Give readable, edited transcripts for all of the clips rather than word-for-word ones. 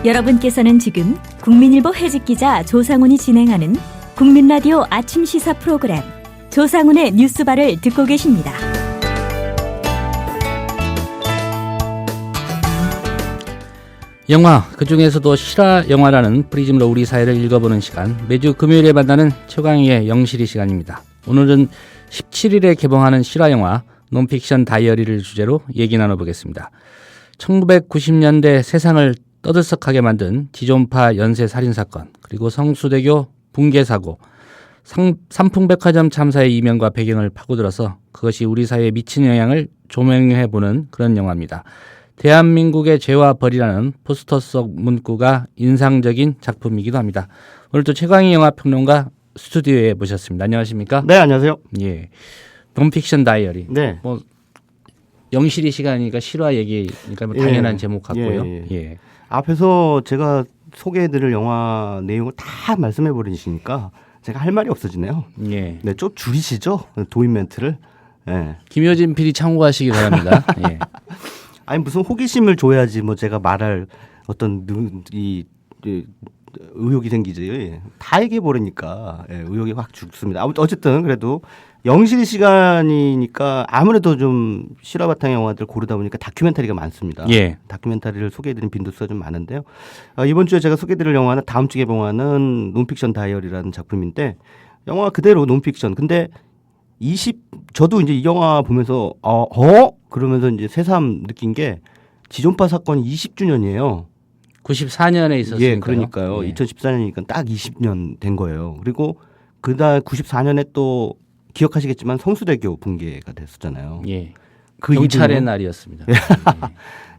여러분께서는 지금 국민일보 해직기자 조상훈이 진행하는 국민라디오 아침 시사 프로그램 조상훈의 뉴스바를 듣고 계십니다. 영화, 그중에서도 실화 영화라는 프리즘으로 우리 사회를 읽어보는 시간, 매주 금요일에 만나는 최강희의 영실이 시간입니다. 오늘은 17일에 개봉하는 실화 영화 논픽션 다이어리를 주제로 얘기 나눠보겠습니다. 1990년대 세상을 떠들썩하게 만든 지존파 연쇄 살인사건, 그리고 성수대교 붕괴사고, 삼풍백화점 참사의 이면과 배경을 파고들어서 그것이 우리 사회에 미친 영향을 조명해보는 그런 영화입니다. 대한민국의 죄와 벌이라는 포스터 속 문구가 인상적인 작품이기도 합니다. 오늘도 최강희 영화평론가 스튜디오에 모셨습니다. 안녕하십니까? 네, 안녕하세요. 예, 논픽션 다이어리. 네. 뭐 영실이 시간이니까 실화 얘기니까 뭐 당연한 제목 같고요. 예. 앞에서 제가 소개해드릴 영화 내용을 다 말씀해버리시니까 제가 할 말이 없어지네요. 예. 네, 좀 줄이시죠 도입 멘트를. 네. 김효진 PD 참고하시기 바랍니다. 예. 아니 무슨 호기심을 줘야지 뭐 제가 말할 어떤 의욕이 생기지. 다 얘기해 버리니까 의욕이 확 죽습니다. 어쨌든 그래도 영실 시간이니까 아무래도 좀 실화 바탕 영화들 고르다 보니까 다큐멘터리가 많습니다. 예. 다큐멘터리를 소개해드린 빈도수가 좀 많은데요. 이번 주에 제가 소개해드릴 영화는 다음 주에 개봉하는 논픽션 다이어리라는 작품인데 영화 그대로 논픽션. 근데 저도 이제 이 영화 보면서 그러면서 이제 새삼 느낀 게 지존파 사건이 20주년이에요. 94년에 있었으니까요. 예, 그러니까요. 예. 2014년이니까 딱 20년 된 거예요. 그리고 그다음 94년에 또 기억하시겠지만 성수대교 붕괴가 됐었잖아요. 예. 그 경찰의 날이었습니다. 예.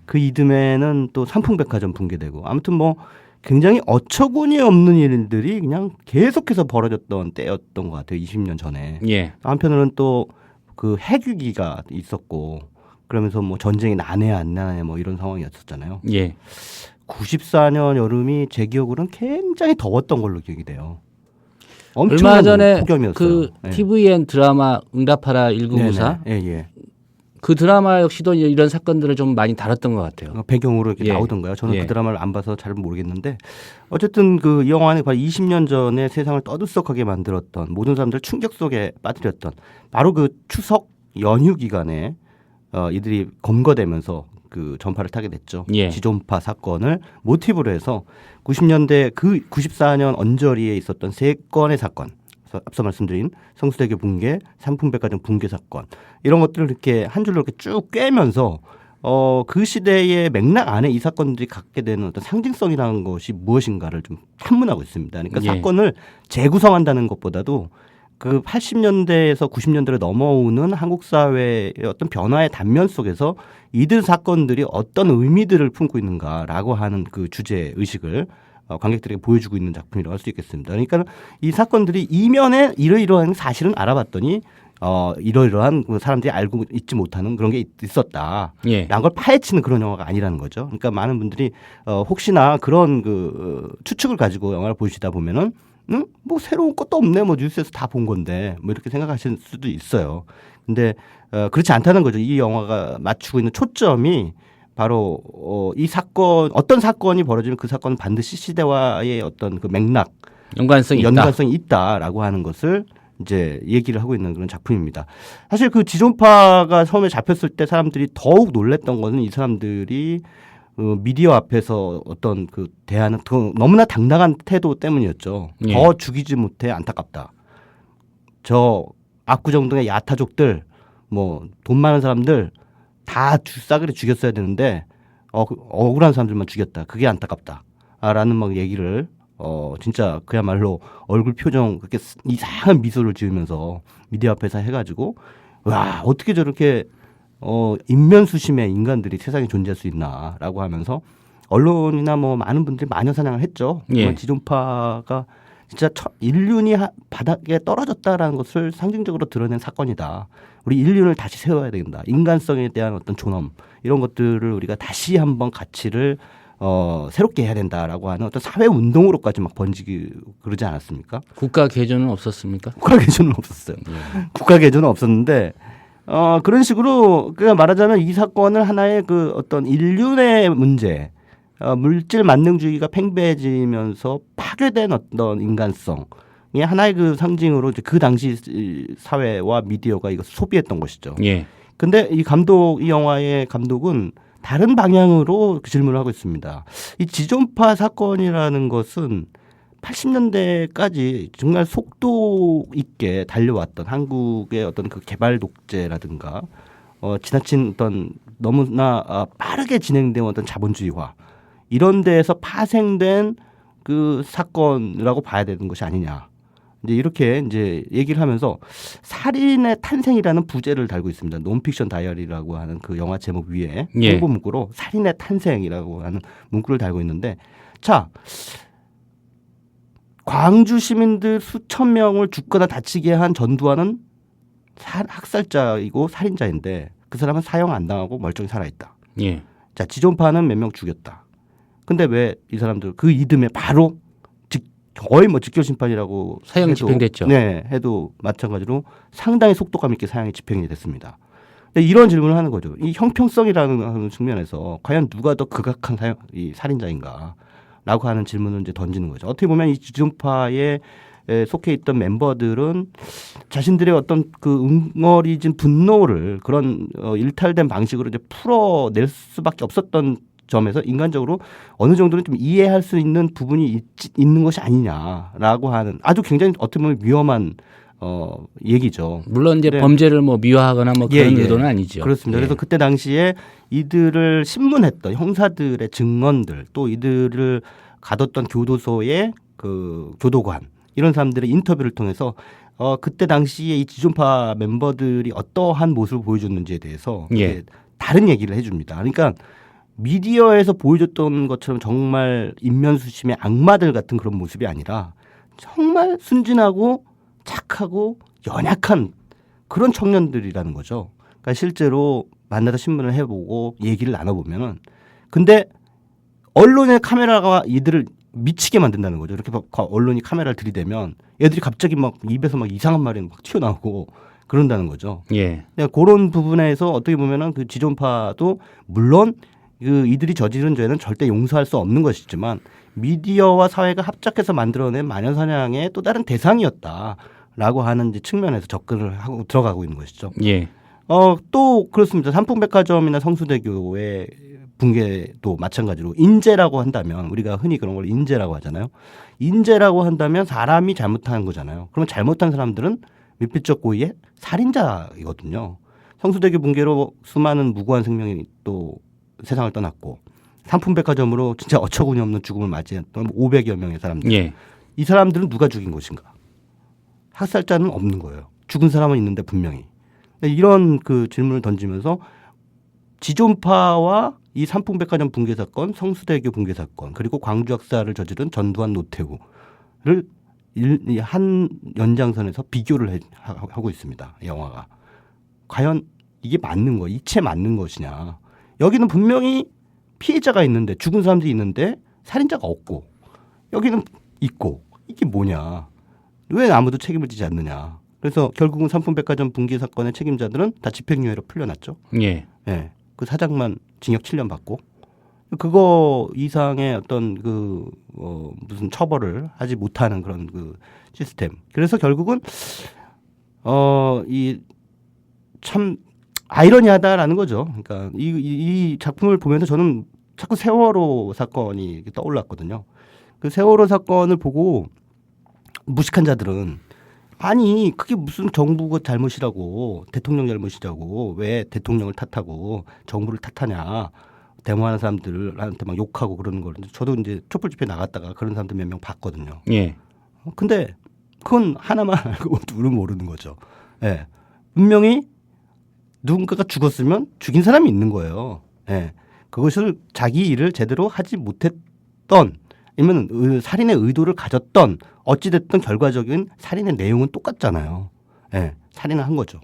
그 이듬해는 또 삼풍백화점 붕괴되고 아무튼 뭐 굉장히 어처구니 없는 일들이 그냥 계속해서 벌어졌던 때였던 것 같아요. 20년 전에. 예. 한편으로는 또 그 핵위기가 있었고 그러면서 뭐 전쟁이 나네 안 나네 뭐 이런 상황이었었잖아요. 예. 94년 여름이 제 기억으로는 굉장히 더웠던 걸로 기억이 돼요. 얼마 전에 폭염이었어요. 그 예. TVN 드라마 응답하라 1994 예. 그 드라마 역시도 이런 사건들을 좀 많이 다뤘던 것 같아요. 배경으로 이렇게 예. 나오던가요? 저는 예. 그 드라마를 안 봐서 잘 모르겠는데 어쨌든 그 이 영화는 바로 20년 전에 세상을 떠들썩하게 만들었던 모든 사람들 충격 속에 빠뜨렸던 바로 그 추석 연휴 기간에 이들이 검거되면서 그 전파를 타게 됐죠. 예. 지존파 사건을 모티브로 해서 90년대 그 94년 언저리에 있었던 세 건의 사건, 앞서 말씀드린 성수대교 붕괴, 삼풍백화점 붕괴 사건 이런 것들을 이렇게 한 줄로 이렇게 쭉 꿰면서 그 시대의 맥락 안에 이 사건들이 갖게 되는 어떤 상징성이라는 것이 무엇인가를 좀 탐문하고 있습니다. 그러니까 예. 사건을 재구성한다는 것보다도 그 80년대에서 90년대로 넘어오는 한국 사회의 어떤 변화의 단면 속에서 이들 사건들이 어떤 의미들을 품고 있는가라고 하는 그 주제 의식을 관객들에게 보여주고 있는 작품이라고 할 수 있겠습니다. 그러니까 이 사건들이 이면에 이러이러한 사실은 알아봤더니 이러이러한 사람들이 알고 있지 못하는 그런 게 있었다. 예. 라는 걸 파헤치는 그런 영화가 아니라는 거죠. 그러니까 많은 분들이 혹시나 그런 그 추측을 가지고 영화를 보시다 보면은 뭐 새로운 것도 없네. 뭐 뉴스에서 다 본 건데 뭐 이렇게 생각하실 수도 있어요. 근데 그렇지 않다는 거죠. 이 영화가 맞추고 있는 초점이 바로 이 사건 어떤 사건이 벌어지면 그 사건은 반드시 시대와의 어떤 그 맥락 연관성이 있다라고 하는 것을 이제 얘기를 하고 있는 그런 작품입니다. 사실 그 지존파가 처음에 잡혔을 때 사람들이 더욱 놀랬던 거는 이 사람들이 미디어 앞에서 어떤 그 대하는 너무나 당당한 태도 때문이었죠. 예. 더 죽이지 못해 안타깝다. 저 압구정동의 야타족들 뭐 돈 많은 사람들 다 싸그리 죽였어야 되는데 억울한 사람들만 죽였다. 그게 안타깝다. 라는 막 얘기를 진짜 그야말로 얼굴 표정 그렇게 이상한 미소를 지으면서 미디어 앞에서 해가지고 와 어떻게 저렇게 인면수심의 인간들이 세상에 존재할 수 있나라고 하면서 언론이나 뭐 많은 분들이 마녀사냥을 했죠. 예. 지존파가 진짜 인륜이 바닥에 떨어졌다라는 것을 상징적으로 드러낸 사건이다. 우리 인륜을 다시 세워야 된다. 인간성에 대한 어떤 존엄 이런 것들을 우리가 다시 한번 가치를 새롭게 해야 된다라고 하는 어떤 사회 운동으로까지 막 번지기 그러지 않았습니까? 국가 개조는 없었습니까? 국가 개조는 없었어요. 국가 개조는 없었는데 그런 식으로 그냥 말하자면 이 사건을 하나의 그 어떤 인륜의 문제 물질 만능주의가 팽배해지면서 파괴된 어떤 인간성의 하나의 그 상징으로 이제 그 당시 사회와 미디어가 이거 소비했던 것이죠. 예. 근데 이 영화의 감독은 다른 방향으로 그 질문을 하고 있습니다. 이 지존파 사건이라는 것은 80년대까지 정말 속도 있게 달려왔던 한국의 어떤 그 개발 독재라든가 지나친 어떤 너무나 빠르게 진행된 어떤 자본주의화 이런 데에서 파생된 그 사건이라고 봐야 되는 것이 아니냐. 이제 이렇게 이제 얘기를 하면서 살인의 탄생이라는 부제를 달고 있습니다. 논픽션 다이어리라고 하는 그 영화 제목 위에 예. 홍보 문구로 살인의 탄생이라고 하는 문구를 달고 있는데 자, 광주 시민들 수천 명을 죽거나 다치게 한 전두환은 학살자이고 살인자인데 그 사람은 사형 안 당하고 멀쩡히 살아있다. 예. 자, 지존파는 몇 명 죽였다. 근데 왜 이 사람들 그 이듬해 바로 거의 뭐 직결심판이라고 사형이 해도, 집행됐죠. 네, 해도 마찬가지로 상당히 속도감 있게 사형이 집행이 됐습니다. 근데 이런 질문을 하는 거죠. 이 형평성이라는 측면에서 과연 누가 더 극악한 이 살인자인가라고 하는 질문을 이제 던지는 거죠. 어떻게 보면 이 지존파에 속해 있던 멤버들은 자신들의 어떤 그 응어리진 분노를 그런 일탈된 방식으로 이제 풀어낼 수밖에 없었던 점에서 인간적으로 어느 정도는 좀 이해할 수 있는 부분이 있는 것이 아니냐라고 하는 아주 굉장히 어떻게 보면 위험한 얘기죠. 물론 이제 네. 범죄를 뭐 미화하거나 뭐 그런 예. 의도는 아니죠. 그렇습니다. 예. 그래서 그때 당시에 이들을 신문했던 형사들의 증언들 또 이들을 가뒀던 교도소의 그 교도관 이런 사람들의 인터뷰를 통해서 그때 당시에 이 지존파 멤버들이 어떠한 모습을 보여줬는지에 대해서 예. 다른 얘기를 해줍니다. 그러니까 미디어에서 보여줬던 것처럼 정말 인면수심의 악마들 같은 그런 모습이 아니라 정말 순진하고 착하고 연약한 그런 청년들이라는 거죠. 그러니까 실제로 만나서 신문을 해보고 얘기를 나눠보면은 근데 언론의 카메라가 이들을 미치게 만든다는 거죠. 이렇게 언론이 카메라를 들이대면 애들이 갑자기 막 입에서 막 이상한 말이 막 튀어나오고 그런다는 거죠. 예. 그런 부분에서 어떻게 보면은 그 지존파도 물론 그 이들이 저지른 죄는 절대 용서할 수 없는 것이지만 미디어와 사회가 합작해서 만들어낸 마녀사냥의 또 다른 대상이었다라고 하는 이제 측면에서 접근을 하고 들어가고 있는 것이죠. 예. 또 그렇습니다. 삼풍백화점이나 성수대교의 붕괴도 마찬가지로 인재라고 한다면 우리가 흔히 그런 걸 인재라고 하잖아요. 인재라고 한다면 사람이 잘못한 거잖아요. 그러면 잘못한 사람들은 미필적 고의의 살인자이거든요. 성수대교 붕괴로 수많은 무고한 생명이 또 세상을 떠났고 상품백화점으로 진짜 어처구니 없는 죽음을 맞이했던 500여 명의 사람들. 예. 이 사람들은 누가 죽인 것인가? 학살자는 없는 거예요. 죽은 사람은 있는데 분명히. 이런 그 질문을 던지면서 지존파와 이 삼풍백화점 붕괴 사건, 성수대교 붕괴 사건, 그리고 광주 학살을 저지른 전두환 노태우를 한 연장선에서 비교를 하고 있습니다. 영화가. 과연 이게 맞는 거, 이체 맞는 것이냐. 여기는 분명히 피해자가 있는데 죽은 사람들이 있는데 살인자가 없고 여기는 있고 이게 뭐냐. 왜 아무도 책임을 지지 않느냐. 그래서 결국은 삼풍백화점 붕괴 사건의 책임자들은 다 집행유예로 풀려났죠. 예. 예. 그 사장만 징역 7년 받고 그거 이상의 어떤 그 무슨 처벌을 하지 못하는 그런 그 시스템. 그래서 결국은 이 참 아이러니하다라는 거죠. 그러니까 이 작품을 보면서 저는 자꾸 세월호 사건이 떠올랐거든요. 그 세월호 사건을 보고 무식한 자들은 아니 그게 무슨 정부가 잘못이라고 대통령 잘못이라고 왜 대통령을 탓하고 정부를 탓하냐 데모하는 사람들한테 막 욕하고 그러는 걸 저도 이제 촛불 집회 나갔다가 그런 사람들 몇 명 봤거든요. 예. 근데 그건 하나만 알고 둘은 모르는 거죠. 예. 분명히 누군가가 죽었으면 죽인 사람이 있는 거예요. 예. 그것을 자기 일을 제대로 하지 못했던 아니면 살인의 의도를 가졌던 어찌됐든 결과적인 살인의 내용은 똑같잖아요. 예. 살인을 한 거죠.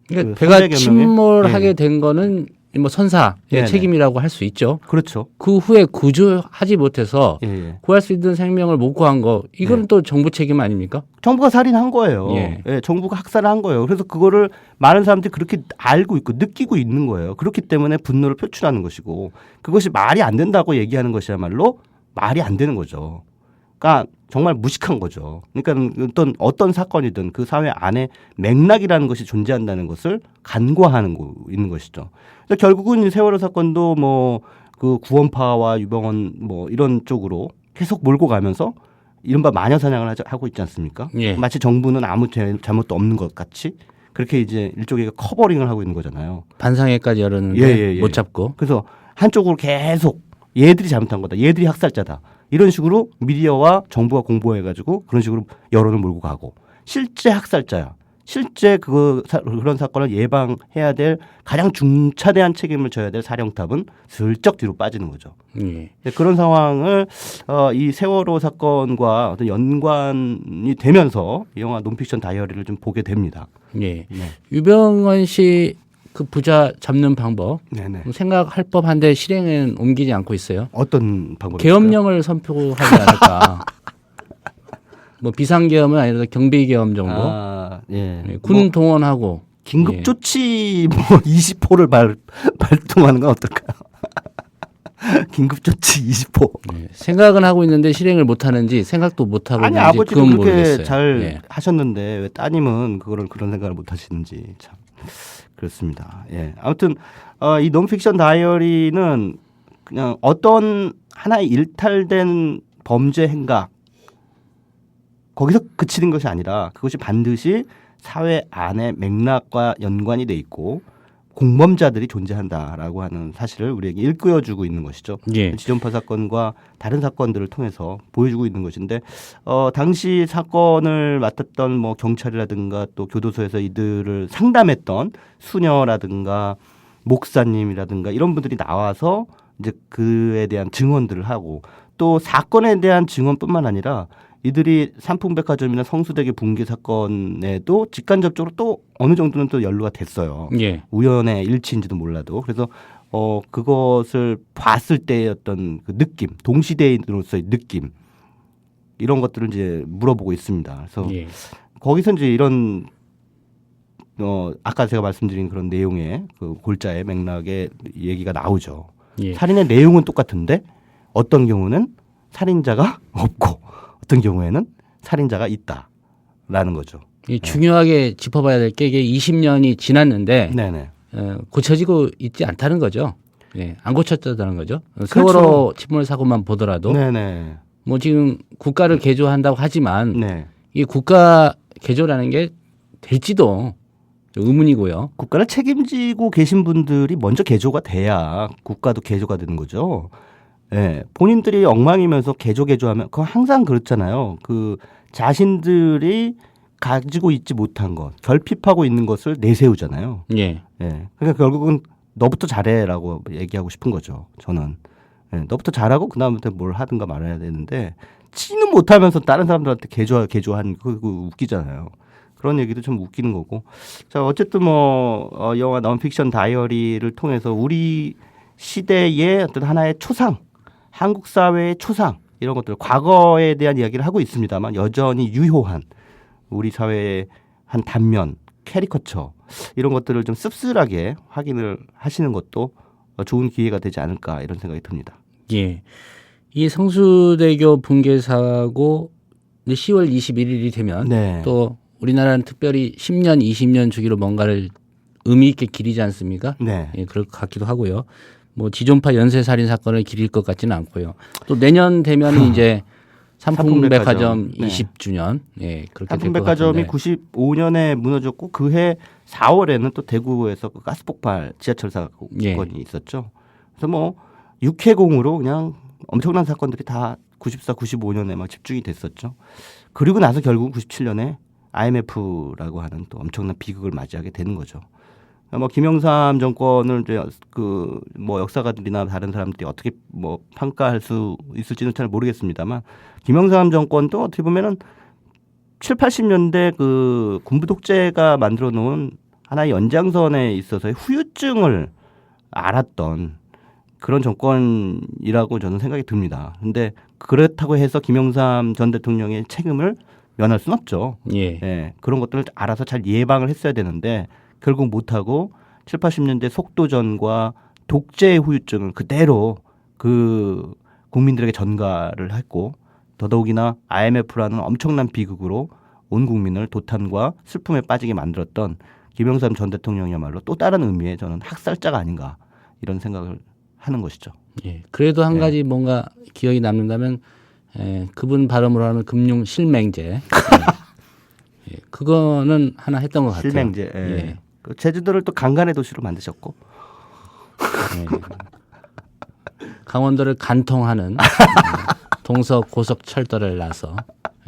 그러니까 그 배가 300여 명의 침몰하게 예. 된 거는 뭐 선사의 네네. 책임이라고 할 수 있죠. 그렇죠. 그 후에 구조하지 못해서 예, 예. 구할 수 있는 생명을 못 구한 거 이거는 네. 또 정부 책임 아닙니까? 정부가 살인한 거예요. 예. 예, 정부가 학살을 한 거예요. 그래서 그거를 많은 사람들이 그렇게 알고 있고 느끼고 있는 거예요. 그렇기 때문에 분노를 표출하는 것이고 그것이 말이 안 된다고 얘기하는 것이야말로 말이 안 되는 거죠. 그러니까 정말 무식한 거죠. 그러니까 어떤 사건이든 그 사회 안에 맥락이라는 것이 존재한다는 것을 간과하는 있는 것이죠. 그래서 결국은 이 세월호 사건도 뭐 그 구원파와 유병헌 뭐 이런 쪽으로 계속 몰고 가면서 이른바 마녀 사냥을 하고 있지 않습니까? 예. 마치 정부는 아무 잘못도 없는 것 같이 그렇게 이제 일종의 커버링을 하고 있는 거잖아요. 반상회까지 열었는데 예. 못 잡고. 그래서 한쪽으로 계속 얘들이 잘못한 거다. 얘들이 학살자다. 이런 식으로 미디어와 정부가 공보해가지고 그런 식으로 여론을 몰고 가고 실제 학살자야. 실제 그런 사건을 예방해야 될 가장 중차대한 책임을 져야 될 사령탑은 슬쩍 뒤로 빠지는 거죠. 예. 그런 상황을 이 세월호 사건과 어떤 연관이 되면서 이 영화 논픽션 다이어리를 좀 보게 됩니다. 예. 네. 유병헌 씨 그 부자 잡는 방법 네네. 생각할 법한데 실행은 옮기지 않고 있어요. 어떤 방법일까요? 계엄령을 선포하지 않을까. 뭐 비상계엄은 아니라도 경비계엄 정도. 아, 예. 예, 군 뭐 동원하고. 긴급 예. 조치 뭐 20호를 발동하는 건 어떨까요? 긴급 조치 20호. 예, 생각은 하고 있는데 실행을 못 하는지 생각도 못 하고 아니 있는지 아버지도 그건 그렇게 모르겠어요. 잘 예. 하셨는데 왜 따님은 그런 생각을 못 하시는지 참 그렇습니다. 예. 아무튼 이 논픽션 다이어리는 그냥 어떤 하나의 일탈된 범죄 행각 거기서 그치는 것이 아니라 그것이 반드시 사회 안의 맥락과 연관이 돼 있고 공범자들이 존재한다라고 하는 사실을 우리에게 일깨워주고 있는 것이죠. 예. 지존파 사건과 다른 사건들을 통해서 보여주고 있는 것인데 당시 사건을 맡았던 뭐 경찰이라든가 또 교도소에서 이들을 상담했던 수녀라든가 목사님이라든가 이런 분들이 나와서 이제 그에 대한 증언들을 하고 또 사건에 대한 증언뿐만 아니라 이들이 삼풍백화점이나 성수대교 붕괴 사건에도 직간접적으로 또 어느 정도는 또 연루가 됐어요. 예. 우연의 일치인지도 몰라도 그래서 그것을 봤을 때의 어떤 그 느낌, 동시대인으로서의 느낌 이런 것들을 이제 물어보고 있습니다. 그래서 예. 거기서 이제 이런 아까 제가 말씀드린 그런 내용의 그 골자의 맥락의 얘기가 나오죠. 예. 살인의 내용은 똑같은데 어떤 경우는 살인자가 없고 어떤 경우에는 살인자가 있다라는 거죠. 중요하게 짚어봐야 될 게 이게 20년이 지났는데 네네. 고쳐지고 있지 않다는 거죠. 예, 안 고쳐졌다는 거죠. 그렇죠. 세월호 침몰 사고만 보더라도 네네. 뭐 지금 국가를 개조한다고 하지만 네. 이 국가 개조라는 게 될지도 좀 의문이고요. 국가를 책임지고 계신 분들이 먼저 개조가 돼야 국가도 개조가 되는 거죠. 예, 본인들이 엉망이면서 개조하면 그거 항상 그렇잖아요. 그 자신들이 가지고 있지 못한 것, 결핍하고 있는 것을 내세우잖아요. 예. 예, 그러니까 결국은 너부터 잘해라고 얘기하고 싶은 거죠. 저는 예, 너부터 잘하고 그 다음부터 뭘 하든가 말아야 되는데 지는 못하면서 다른 사람들한테 개조한 그거 웃기잖아요. 그런 얘기도 좀 웃기는 거고. 자, 어쨌든 뭐 영화 논픽션 다이어리를 통해서 우리 시대의 어떤 하나의 초상, 한국 사회의 초상 이런 것들 과거에 대한 이야기를 하고 있습니다만 여전히 유효한 우리 사회의 한 단면, 캐리커처 이런 것들을 좀 씁쓸하게 확인을 하시는 것도 좋은 기회가 되지 않을까 이런 생각이 듭니다. 예. 이 성수대교 붕괴 사고 10월 21일이 되면 네. 또 우리나라는 특별히 10년, 20년 주기로 뭔가를 의미 있게 기리지 않습니까? 네. 예, 그럴 것 같기도 하고요. 뭐 지존파 연쇄살인 사건을 기릴 것 같지는 않고요. 또 내년 되면 이제 삼풍백화점 네. 20주년, 예, 그렇게 될 것 삼풍백화점이 같은데. 95년에 무너졌고 그해 4월에는 또 대구에서 그 가스폭발 지하철 사건이 예. 있었죠. 그래서 뭐 육해공으로 그냥 엄청난 사건들이 다 94, 95년에 막 집중이 됐었죠. 그리고 나서 결국 97년에 IMF라고 하는 또 엄청난 비극을 맞이하게 되는 거죠. 뭐 김영삼 정권을 이제 그 뭐 역사가들이나 다른 사람들이 어떻게 뭐 평가할 수 있을지는 잘 모르겠습니다만 김영삼 정권도 어떻게 보면은 7, 80년대 그 군부 독재가 만들어 놓은 하나의 연장선에 있어서의 후유증을 알았던 그런 정권이라고 저는 생각이 듭니다. 근데 그렇다고 해서 김영삼 전 대통령의 책임을 면할 수는 없죠. 예. 예, 그런 것들을 알아서 잘 예방을 했어야 되는데 결국 못하고 7, 80년대 속도전과 독재의 후유증을 그대로 그 국민들에게 전가를 했고 더더욱이나 IMF라는 엄청난 비극으로 온 국민을 도탄과 슬픔에 빠지게 만들었던 김영삼 전 대통령이야말로 또 다른 의미의 저는 학살자가 아닌가 이런 생각을 하는 것이죠. 예. 그래도 한 네. 가지 뭔가 기억이 남는다면 그분 발음으로 하는 금융 실맹제. 예. 그거는 하나 했던 것 같아요. 실맹제. 예. 예. 그 제주도를 또 강간의 도시로 만드셨고 예. 강원도를 간통하는 동서 고속철도를 놔서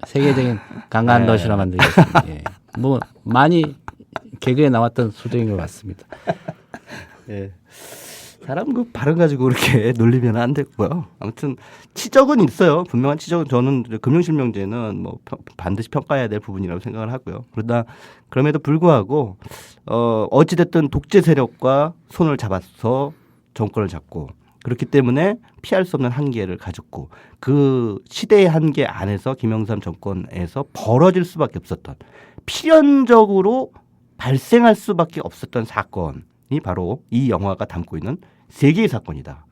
세계적인 강간 도시로 만들겠습니다. 예. 뭐 많이 개그에 나왔던 소재인 것 같습니다. 예. 사람 그 발음 가지고 그렇게 놀리면 안 되고요. 아무튼 치적은 있어요. 분명한 치적은 저는 금융실명제는 뭐 반드시 평가해야 될 부분이라고 생각을 하고요. 그러나 그럼에도 불구하고 어찌 됐든 독재 세력과 손을 잡아서 정권을 잡고 그렇기 때문에 피할 수 없는 한계를 가졌고 그 시대의 한계 안에서 김영삼 정권에서 벌어질 수밖에 없었던 필연적으로 발생할 수밖에 없었던 사건이 바로 이 영화가 담고 있는 세계의 사건이다.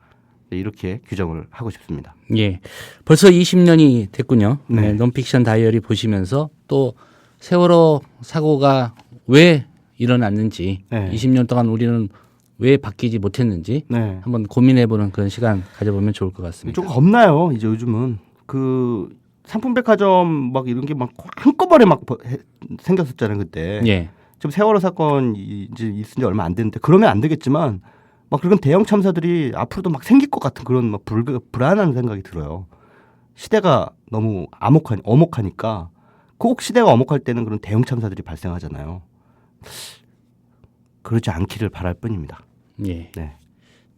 이렇게 규정을 하고 싶습니다. 예. 벌써 20년이 됐군요. 네. 네. 논픽션 다이어리 보시면서 또 세월호 사고가 왜 일어났는지 네. 20년 동안 우리는 왜 바뀌지 못했는지 네. 한번 고민해보는 그런 시간 가져보면 좋을 것 같습니다. 좀 겁나요. 이제 요즘은 그 상품백화점 막 이런 게 막 한꺼번에 막 생겼었잖아요 그때. 예. 지금 세월호 사건 이제 있은 지 얼마 안 됐는데 그러면 안 되겠지만 막 그런 대형 참사들이 앞으로도 막 생길 것 같은 그런 막 불안한 생각이 들어요. 시대가 너무 어목하니까 꼭 시대가 어목할 때는 그런 대형 참사들이 발생하잖아요. 그러지 않기를 바랄 뿐입니다. 예. 네.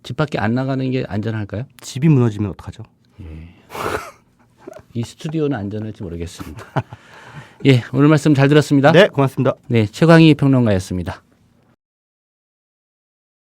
집 밖에 안 나가는 게 안전할까요? 집이 무너지면 어떡하죠? 이 스튜디오는 안전할지 모르겠습니다. 예, 오늘 말씀 잘 들었습니다. 네, 고맙습니다. 네, 최광희 평론가였습니다.